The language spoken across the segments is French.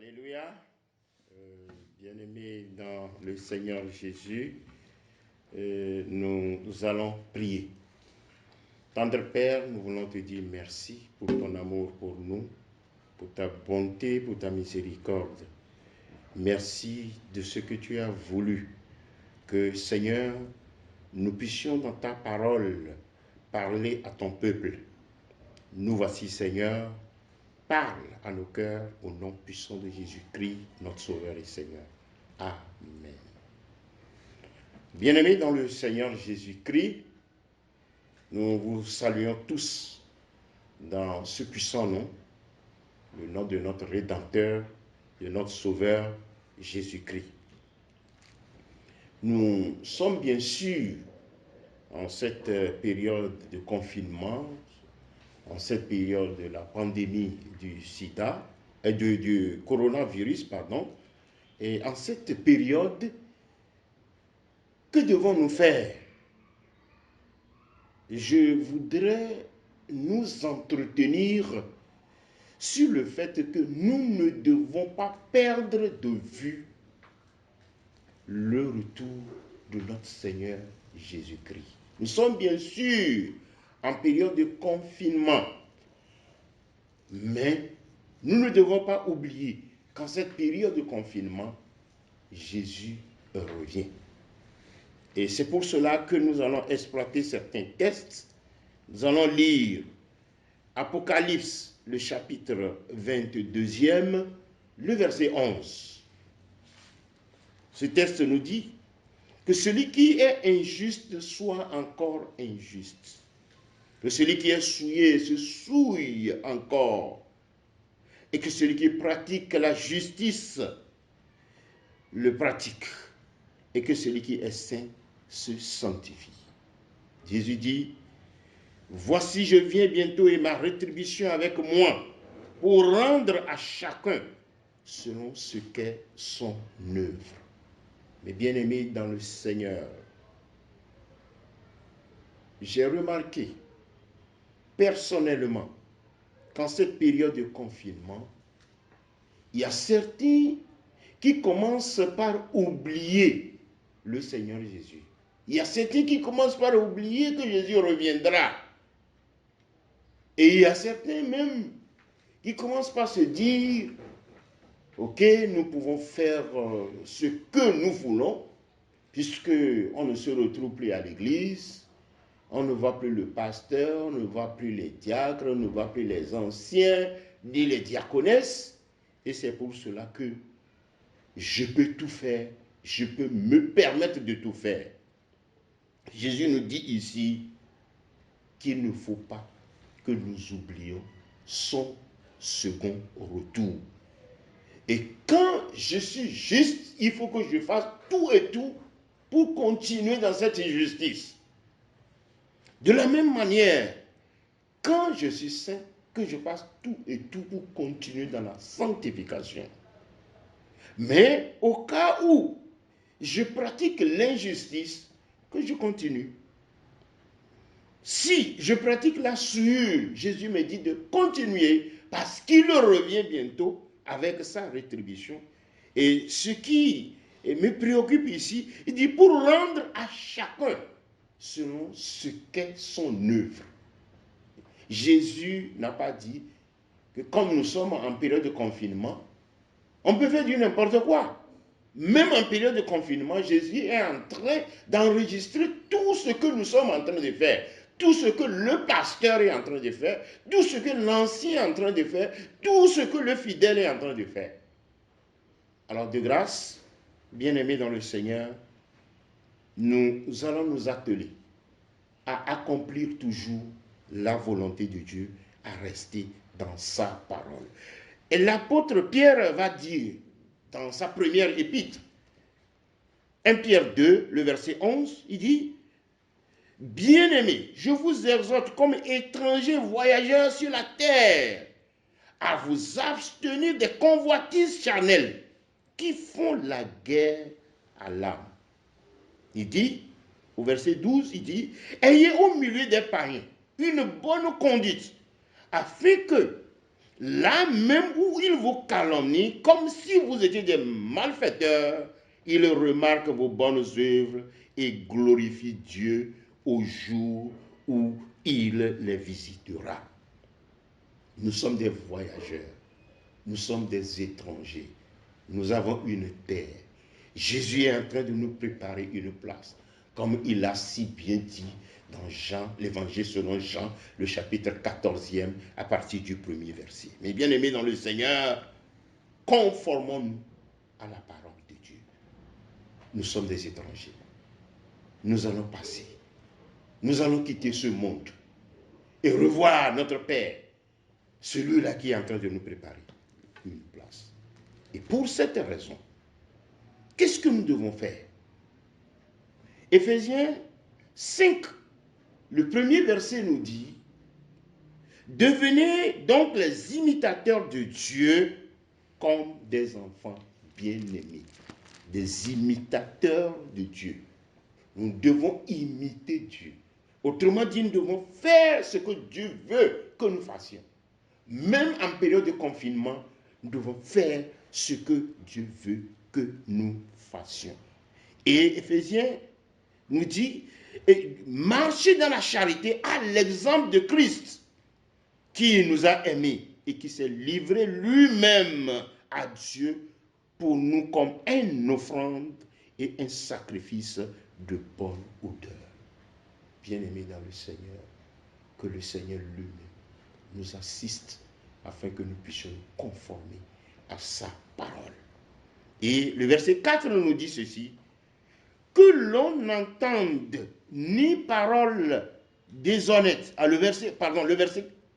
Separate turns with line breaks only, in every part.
Alléluia. Bien-aimés dans le Seigneur Jésus, nous allons prier. Tendre Père, nous voulons te dire merci pour ton amour pour nous, pour ta bonté, pour ta miséricorde. Merci de ce que tu as voulu, que Seigneur, nous puissions dans ta parole parler à ton peuple. Nous voici Seigneur, parle à nos cœurs au nom puissant de Jésus-Christ, notre Sauveur et Seigneur. Amen. Bien-aimés dans le Seigneur Jésus-Christ, nous vous saluons tous dans ce puissant nom, le nom de notre Rédempteur, de notre Sauveur Jésus-Christ. Nous sommes bien sûr en cette période de confinement, en cette période de la pandémie du sida, du coronavirus, pardon, et en cette période, que devons-nous faire? Je voudrais nous entretenir sur le fait que nous ne devons pas perdre de vue le retour de notre Seigneur Jésus-Christ. Nous sommes bien sûr en période de confinement, mais nous ne devons pas oublier qu'en cette période de confinement, Jésus revient. Et c'est pour cela que nous allons exploiter certains textes. Nous allons lire Apocalypse, le chapitre 22e, le verset 11. Ce texte nous dit que celui qui est injuste soit encore injuste. Que celui qui est souillé se souille encore. Et que celui qui pratique la justice le pratique. Et que celui qui est saint se sanctifie. Jésus dit, voici je viens bientôt et ma rétribution avec moi pour rendre à chacun selon ce qu'est son œuvre. Mes bien-aimés dans le Seigneur, j'ai remarqué personnellement qu'en cette période de confinement, il y a certains qui commencent par oublier le Seigneur Jésus. Il y a certains qui commencent par oublier que Jésus reviendra. Et il y a certains même qui commencent par se dire, ok, nous pouvons faire ce que nous voulons, puisqu'on ne se retrouve plus à l'église, on ne voit plus le pasteur, on ne voit plus les diacres, on ne voit plus les anciens, ni les diaconesses. Et c'est pour cela que je peux tout faire, je peux me permettre de tout faire. Jésus nous dit ici qu'il ne faut pas que nous oublions son second retour. Et quand je suis juste, il faut que je fasse tout et tout pour continuer dans cette injustice. De la même manière, quand je suis saint, que je fasse tout et tout pour continuer dans la sanctification. Mais au cas où je pratique l'injustice, que je continue. Si je pratique la souillure, Jésus me dit de continuer parce qu'il revient bientôt avec sa rétribution. Et ce qui me préoccupe ici, il dit pour rendre à chacun selon ce qu'est son œuvre. Jésus n'a pas dit que comme nous sommes en période de confinement, on peut faire du n'importe quoi. Même en période de confinement, Jésus est en train d'enregistrer tout ce que nous sommes en train de faire. Tout ce que le pasteur est en train de faire, tout ce que l'ancien est en train de faire, tout ce que le fidèle est en train de faire. Alors de grâce, bien-aimés dans le Seigneur, nous allons nous atteler à accomplir toujours la volonté de Dieu, à rester dans sa parole. Et l'apôtre Pierre va dire dans sa première épître, 1 Pierre 2, le verset 11, il dit, bien-aimés, je vous exhorte comme étrangers voyageurs sur la terre à vous abstenir des convoitises charnelles qui font la guerre à l'âme. Il dit, au verset 12, il dit, ayez au milieu des païens une bonne conduite, afin que, là même où il vous calomnie, comme si vous étiez des malfaiteurs, il remarque vos bonnes œuvres et glorifie Dieu au jour où il les visitera. Nous sommes des voyageurs, nous sommes des étrangers, nous avons une terre. Jésus est en train de nous préparer une place, comme il l'a si bien dit dans Jean, l'évangile selon Jean, le chapitre 14e, à partir du premier verset. Mais bien aimés dans le Seigneur, conformons-nous à la parole de Dieu. Nous sommes des étrangers. Nous allons passer. Nous allons quitter ce monde et revoir notre Père, celui-là qui est en train de nous préparer une place. Et pour cette raison, qu'est-ce que nous devons faire? Éphésiens 5, le premier verset nous dit: devenez donc les imitateurs de Dieu comme des enfants bien-aimés. Des imitateurs de Dieu. Nous devons imiter Dieu. Autrement dit, nous devons faire ce que Dieu veut que nous fassions. Même en période de confinement, nous devons faire ce que Dieu veut que nous fassions. Et Éphésiens nous dit: marchez dans la charité à l'exemple de Christ, qui nous a aimés et qui s'est livré lui-même à Dieu pour nous comme une offrande et un sacrifice de bonne odeur. Bien-aimés dans le Seigneur, que le Seigneur lui-même nous assiste afin que nous puissions nous conformer à sa parole. Et le verset 4 nous dit ceci: que l'on n'entende ni parole déshonnête. Le verset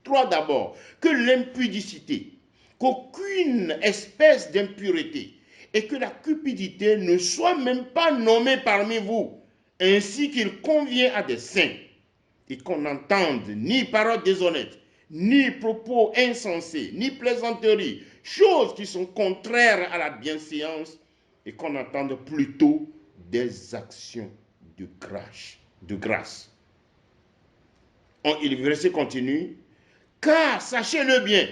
3 d'abord: que l'impudicité, qu'aucune espèce d'impureté et que la cupidité ne soit même pas nommée parmi vous, ainsi qu'il convient à des saints, et qu'on n'entende ni parole déshonnête, ni propos insensés, ni plaisanteries, choses qui sont contraires à la bienséance, et qu'on entende plutôt des actions de grâce. Le verset continue: car sachez-le bien,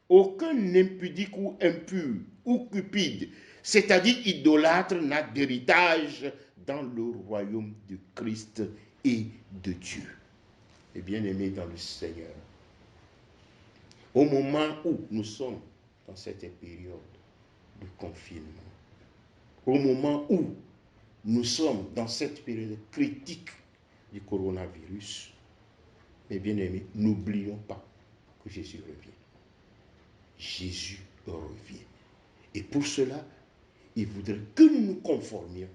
aucun impudique ou impur ou cupide, c'est-à-dire idolâtre, n'a d'héritage dans le royaume de Christ et de Dieu. Et bien aimés dans le Seigneur, au moment où nous sommes dans cette période de confinement, au moment où nous sommes dans cette période critique du coronavirus, mes bien-aimés, n'oublions pas que Jésus revient. Jésus revient. Et pour cela, il voudrait que nous nous conformions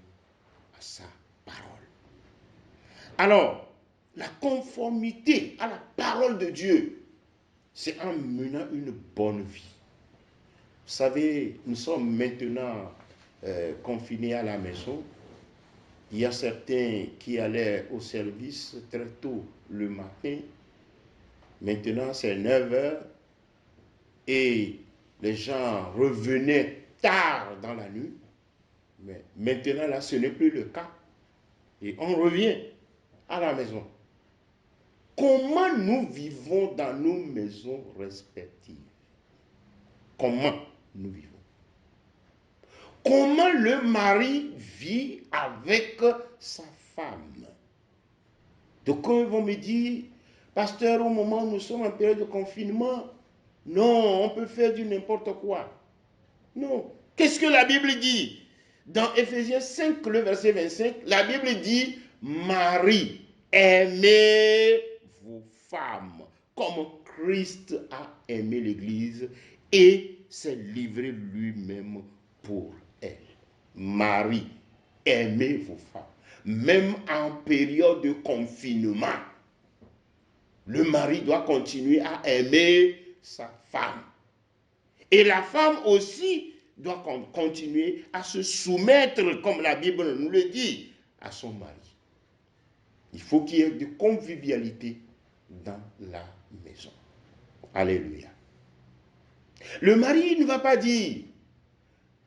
à sa parole. Alors, la conformité à la parole de Dieu, c'est en menant une bonne vie. Vous savez, nous sommes maintenant confinés à la maison. Il y a certains qui allaient au service très tôt le matin. Maintenant, c'est 9 heures. Et les gens revenaient tard dans la nuit. Mais maintenant, là, ce n'est plus le cas. Et on revient à la maison. Comment nous vivons dans nos maisons respectives? Comment nous vivons? Comment le mari vit avec sa femme? Donc, quand ils vont me dire: pasteur, au moment où nous sommes en période de confinement, non, on peut faire du n'importe quoi. Non. Qu'est-ce que la Bible dit? Dans Éphésiens 5, le verset 25, la Bible dit: Marie, aimez vos femmes comme Christ a aimé l'Église et s'est livré lui-même pour elle. Marie, aimez vos femmes. Même en période de confinement, le mari doit continuer à aimer sa femme. Et la femme aussi doit continuer à se soumettre, comme la Bible nous le dit, à son mari. Il faut qu'il y ait de convivialité dans la maison. Alléluia. Le mari ne va pas dire: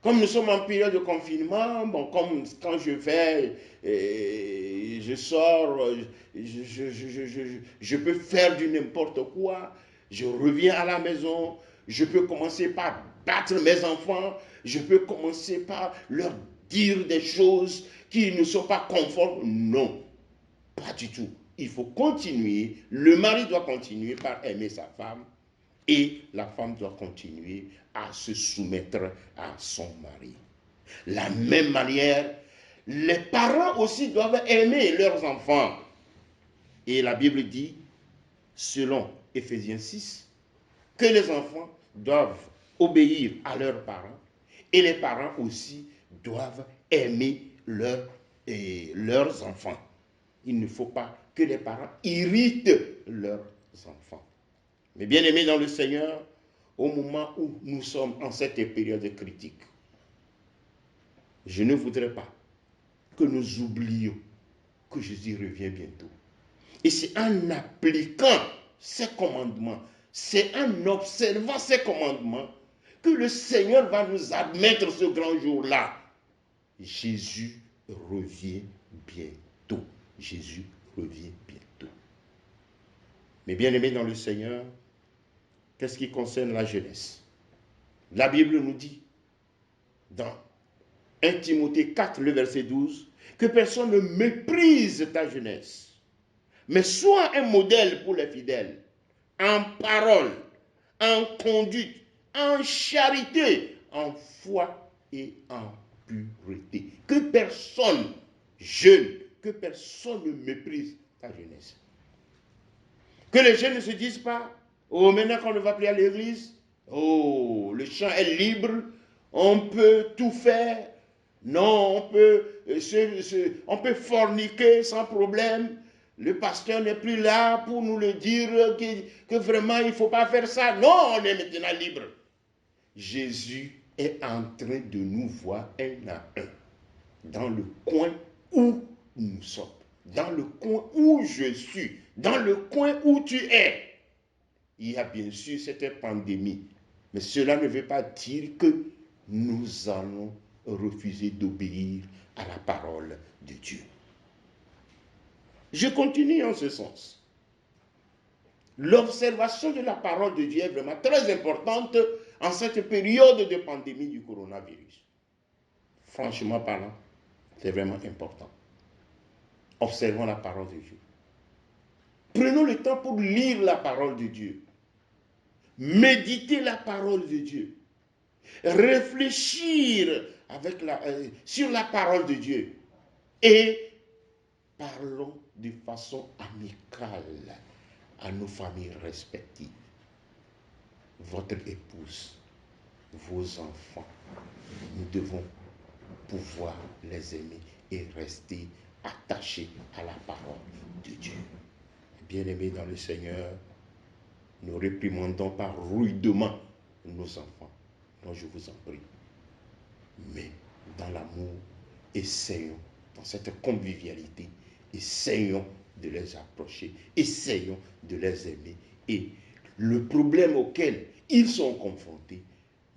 comme nous sommes en période de confinement, bon, comme quand je vais, je sors, je peux faire du n'importe quoi, je reviens à la maison, Je peux commencer par battre mes enfants. Je peux commencer par leur dire des choses qui ne sont pas conformes. Non, pas du tout. Il faut continuer. Le mari doit continuer par aimer sa femme. Et la femme doit continuer à se soumettre à son mari. La même manière, les parents aussi doivent aimer leurs enfants. Et la Bible dit, selon Éphésiens 6, que les enfants doivent obéir à leurs parents et les parents aussi doivent aimer leurs enfants. Il ne faut pas que les parents irritent leurs enfants. Mais bien aimés dans le Seigneur, au moment où nous sommes en cette période critique, je ne voudrais pas que nous oublions que Jésus revient bientôt. Et c'est en appliquant ces commandements, c'est en observant ces commandements que le Seigneur va nous admettre ce grand jour-là. Jésus revient bientôt. Jésus revient bientôt. Mais bien aimés dans le Seigneur, qu'est-ce qui concerne la jeunesse? La Bible nous dit, dans 1 Timothée 4, le verset 12, que personne ne méprise ta jeunesse, mais sois un modèle pour les fidèles, en parole, en conduite, en charité, en foi et en pureté. Que personne jeune, que personne ne méprise ta jeunesse. Que les jeunes ne se disent pas, oh, maintenant qu'on ne va plus à l'église, oh, le champ est libre, on peut tout faire. Non, on peut forniquer sans problème. Le pasteur n'est plus là pour nous le dire que vraiment il ne faut pas faire ça. Non, on est maintenant libre. Jésus est en train de nous voir un à un dans le coin où nous sommes, dans le coin où je suis, dans le coin où tu es. Il y a bien sûr cette pandémie, mais cela ne veut pas dire que nous allons refuser d'obéir à la parole de Dieu. Je continue en ce sens. L'observation de la parole de Dieu est vraiment très importante en cette période de pandémie du coronavirus. Franchement parlant, c'est vraiment important. Observons la parole de Dieu. Prenons le temps pour lire la parole de Dieu. Méditer la parole de Dieu. Réfléchir sur la parole de Dieu. Et parlons de façon amicale à nos familles respectives. Votre épouse, vos enfants, nous devons pouvoir les aimer et rester attachés à la parole de Dieu. Bien-aimés dans le Seigneur, nous réprimandons pas rudement nos enfants. Non, je vous en prie. Mais dans l'amour, essayons, dans cette convivialité, essayons de les approcher, essayons de les aimer. Et le problème auquel ils sont confrontés,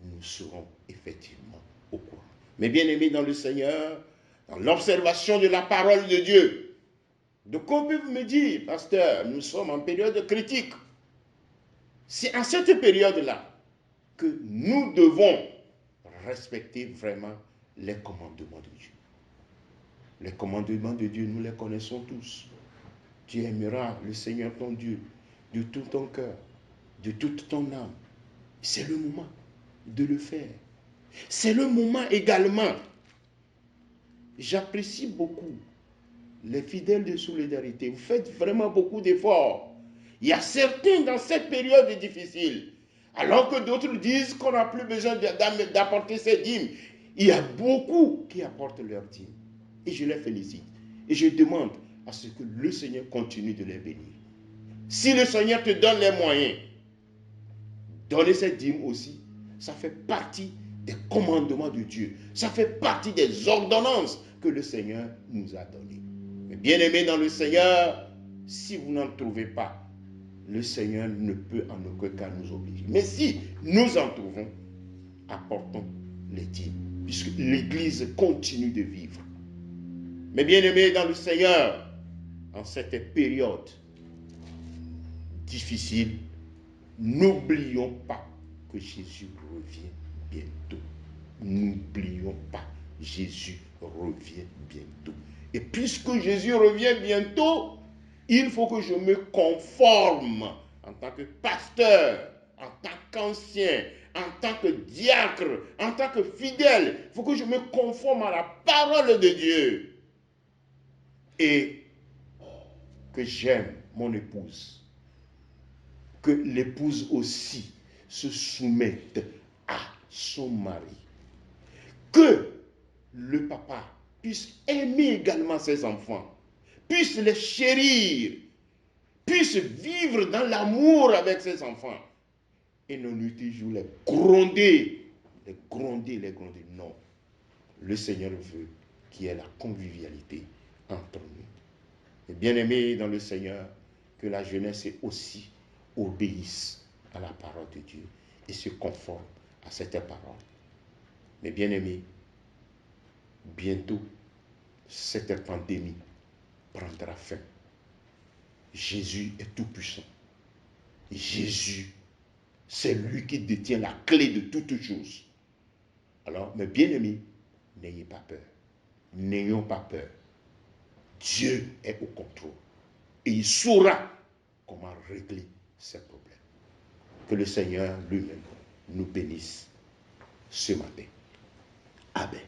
nous serons effectivement au courant. Mais bien aimés dans le Seigneur, dans l'observation de la parole de Dieu, de quoi peut-vous me dire, pasteur, nous sommes en période critique. C'est à cette période-là que nous devons respecter vraiment les commandements de Dieu. Les commandements de Dieu, nous les connaissons tous. Tu aimeras le Seigneur ton Dieu de tout ton cœur, de toute ton âme. C'est le moment de le faire. C'est le moment également. J'apprécie beaucoup les fidèles de solidarité. Vous faites vraiment beaucoup d'efforts. Il y a certains dans cette période difficile, alors que d'autres disent qu'on n'a plus besoin d'apporter ces dîmes. Il y a beaucoup qui apportent leurs dîmes. Et je les félicite. Et je demande à ce que le Seigneur continue de les bénir. Si le Seigneur te donne les moyens, donner ces dîmes aussi, ça fait partie des commandements de Dieu. Ça fait partie des ordonnances que le Seigneur nous a données. Mais bien aimés dans le Seigneur, si vous n'en trouvez pas, le Seigneur ne peut en aucun cas nous obliger. Mais si nous en trouvons, apportons les dîmes, puisque l'Église continue de vivre. Mais bien aimés dans le Seigneur, en cette période difficile, n'oublions pas que Jésus revient bientôt. N'oublions pas, Jésus revient bientôt. Et puisque Jésus revient bientôt, il faut que je me conforme en tant que pasteur, en tant qu'ancien, en tant que diacre, en tant que fidèle. Il faut que je me conforme à la parole de Dieu. Et que j'aime mon épouse. Que l'épouse aussi se soumette à son mari. Que le papa puisse aimer également ses enfants, puisse les chérir, puisse vivre dans l'amour avec ses enfants. Et non toujours les gronder, les gronder, les gronder. Non. Le Seigneur veut qu'il y ait la convivialité entre nous. Et bien-aimés dans le Seigneur, que la jeunesse aussi obéisse à la parole de Dieu et se conforme à cette parole. Mais bien-aimés, bientôt, cette pandémie prendra fin. Jésus est tout puissant. Jésus, c'est lui qui détient la clé de toutes choses. Alors, mes bien-aimés, n'ayez pas peur. N'ayons pas peur. Dieu est au contrôle. Et il saura comment régler ces problèmes. Que le Seigneur lui-même nous bénisse ce matin. Amen.